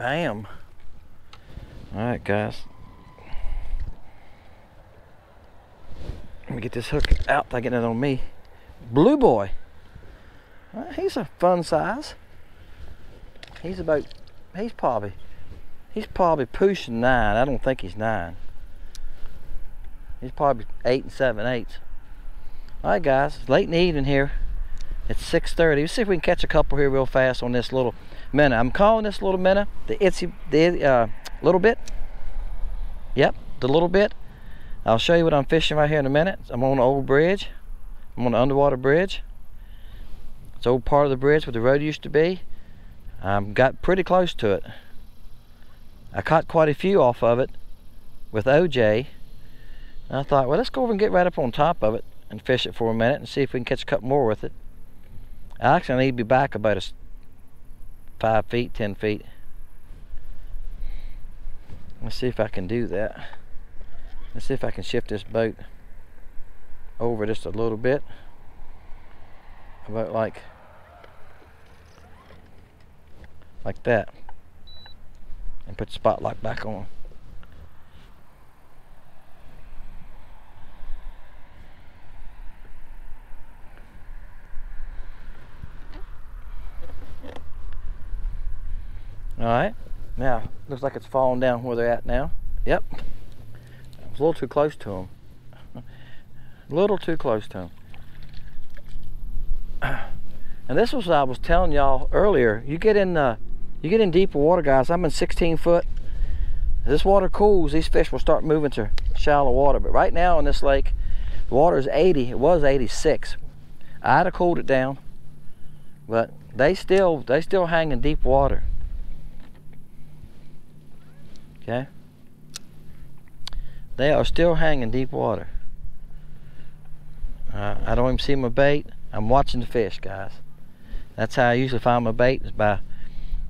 Bam. All right, guys. Let me get this hook out. I get it on me. Blue boy. He's a fun size. He's probably pushing 9. I don't think he's 9. He's probably 8 7/8. All right, guys. It's late in the evening here. It's 6:30. Let's see if we can catch a couple here real fast on this little minnow. I'm calling this little minnow the little bit. Yep, the little bit. I'll show you what I'm fishing right here in a minute. I'm on an old bridge. I'm on an underwater bridge. It's an old part of the bridge where the road used to be. Got pretty close to it. I caught quite a few off of it with OJ. And I thought, well, let's go over and get right up on top of it and fish it for a minute and see if we can catch a couple more with it. Actually, I need to be back about 5 feet, 10 feet. Let's see if I can do that. Let's see if I can shift this boat over just a little bit. About like that. And put the spotlight back on. Alright, now looks like it's falling down where they're at now. Yep. I was a little too close to them. A little too close to them. And this was what I was telling y'all earlier. You get in deeper water, guys. I'm in 16 foot. As this water cools, these fish will start moving to shallow water. But right now in this lake, the water is 80. It was 86. I'd have cooled it down, but they still hang in deep water. Okay, they are still hanging deep water. I don't even see my bait. I'm watching the fish, guys. That's how I usually find my bait, is by,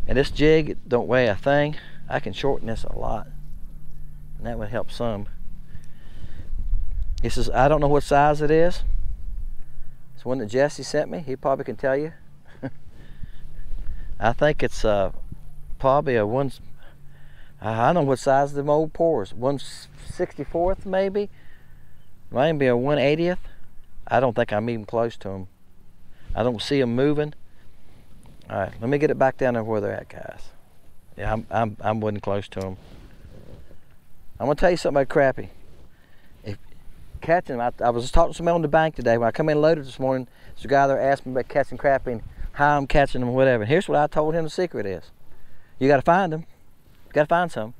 and this jig, it don't weigh a thing. I can shorten this a lot, and that would help some. This is, I don't know what size it is. It's one that Jesse sent me. He probably can tell you. I think it's probably a one. I don't know what size of them old pours. 1/64th maybe. Might be a 1/80th. I don't think I'm even close to them. I don't see them moving. All right, let me get it back down there where they're at, guys. Yeah, I'm wasn't close to them. I'm gonna tell you something about crappie. If catching them, I was just talking to somebody on the bank today. When I come in loaded this morning, there's a guy there asked me about catching crappie and how I'm catching them, whatever. And here's what I told him the secret is: you got to find them. You got to find some.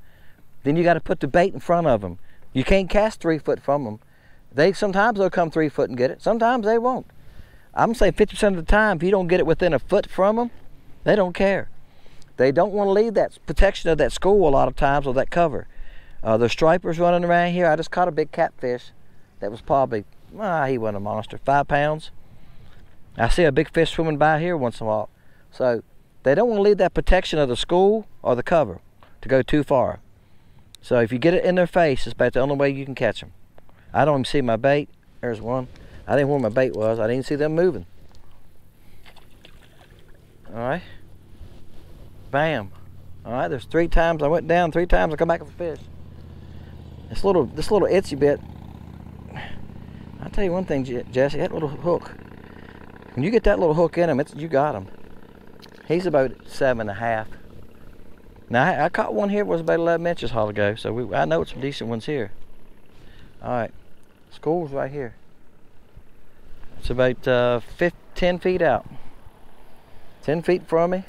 Then you got to put the bait in front of them. You can't cast 3 foot from them. Sometimes they'll come 3 foot and get it. Sometimes they won't. I'm saying 50% of the time, if you don't get it within a foot from them, they don't care. They don't want to leave that protection of that school a lot of times, or that cover. There's stripers running around here. I just caught a big catfish that was probably, he wasn't a monster, 5 pounds. I see a big fish swimming by here once in a while. So they don't want to leave that protection of the school or the cover to go too far. So if you get it in their face, it's about the only way you can catch them. I don't even see my bait. There's one. I didn't know where my bait was. I didn't see them moving. All right. Bam. All right, there's 3 times I went down, 3 times I come back with a fish. This little itsy bit. I'll tell you one thing, Jesse, that little hook. When you get that little hook in him, you got him. He's about 7.5. Now I caught one here that was about 11 inches a while ago, so I know some decent ones here. All right, school's right here. It's about 10 feet out. 10 feet from me.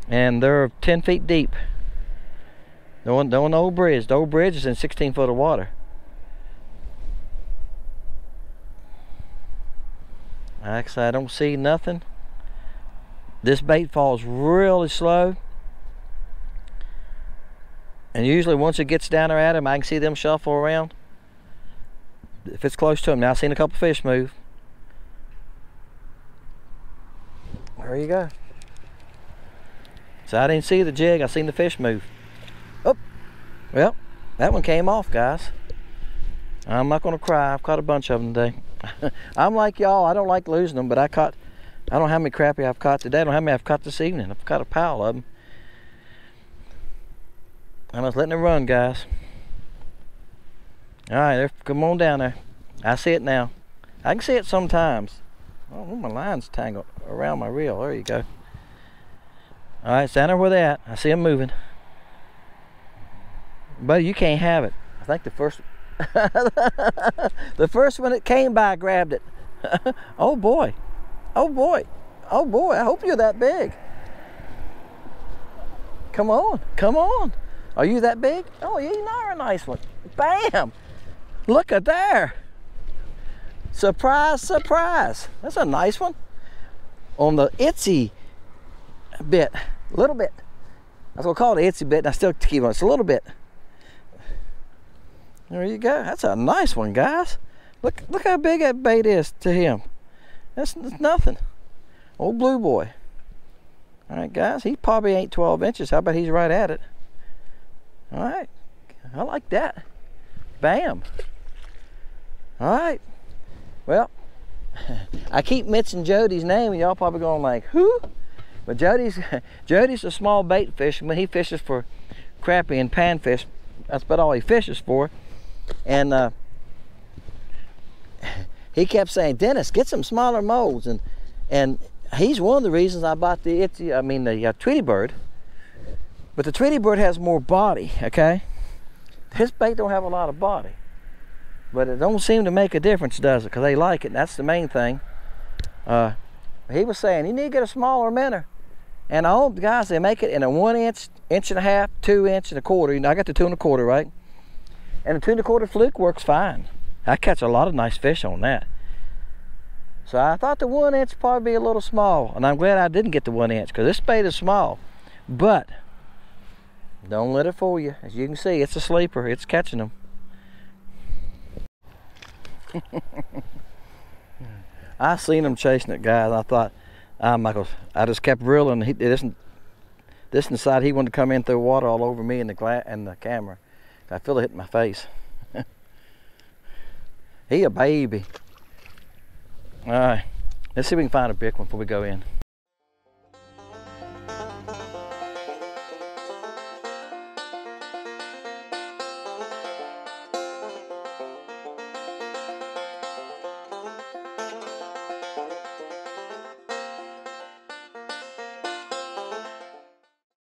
And they're 10 feet deep. They're on the old bridge. The old bridge is in 16 foot of water. Actually, I don't see nothing. This bait falls really slow. And usually once it gets down there at them, I can see them shuffle around. If it's close to them. Now I've seen a couple fish move. There you go. So I didn't see the jig, I seen the fish move. Oh, well, that one came off, guys. I'm not gonna cry, I've caught a bunch of them today. I'm like y'all, I don't like losing them, but I don't know how many crappie I've caught today. I don't know how many I've caught this evening. I've caught a pile of them. I'm just letting it run, guys. All right, come on down there. I see it now. I can see it sometimes. Oh, my line's tangled around my reel. There you go. All right, stand there where they at. I see them moving. Buddy, you can't have it. I think the first the first one that came by grabbed it. Oh boy. Oh boy. Oh boy, I hope you're that big. Come on, come on. Are you that big? Oh, you are a nice one. Bam! Look at there. Surprise, surprise. That's a nice one. On the itsy bit, a little bit. I was gonna call it an itsy bit, and I still keep on. It's a little bit. There you go. That's a nice one, guys. Look how big that bait is to him. That's nothing. Old blue boy. All right, guys. He probably ain't 12 inches. How about he's right at it? All right. I like that. Bam. All right. Well, I keep mentioning Jody's name, and y'all probably going like, who? But Jody's a small bait fisherman. He fishes for crappie and panfish. That's about all he fishes for. And he kept saying, Dennis, get some smaller molds. And he's one of the reasons I bought the Tweety Bird. But the Tweety Bird has more body, okay? This bait don't have a lot of body. But it don't seem to make a difference, does it? Because they like it, and that's the main thing. He was saying, you need to get a smaller minnow. And all the guys, they make it in a 1 inch, 1.5 inches, 2 1 1/4. You know, I got the 2 1/4, right? And the 2 1/4 fluke works fine. I catch a lot of nice fish on that. So I thought the 1 inch probably be a little small. And I'm glad I didn't get the 1 inch, because this bait is small. But don't let it fool you. As you can see, it's a sleeper. It's catching them. I seen him chasing it, guys. I thought, I just kept reeling. This decided he wanted to come in through water all over me and the camera. I feel it hitting my face. He a baby. All right, let's see if we can find a big one before we go in.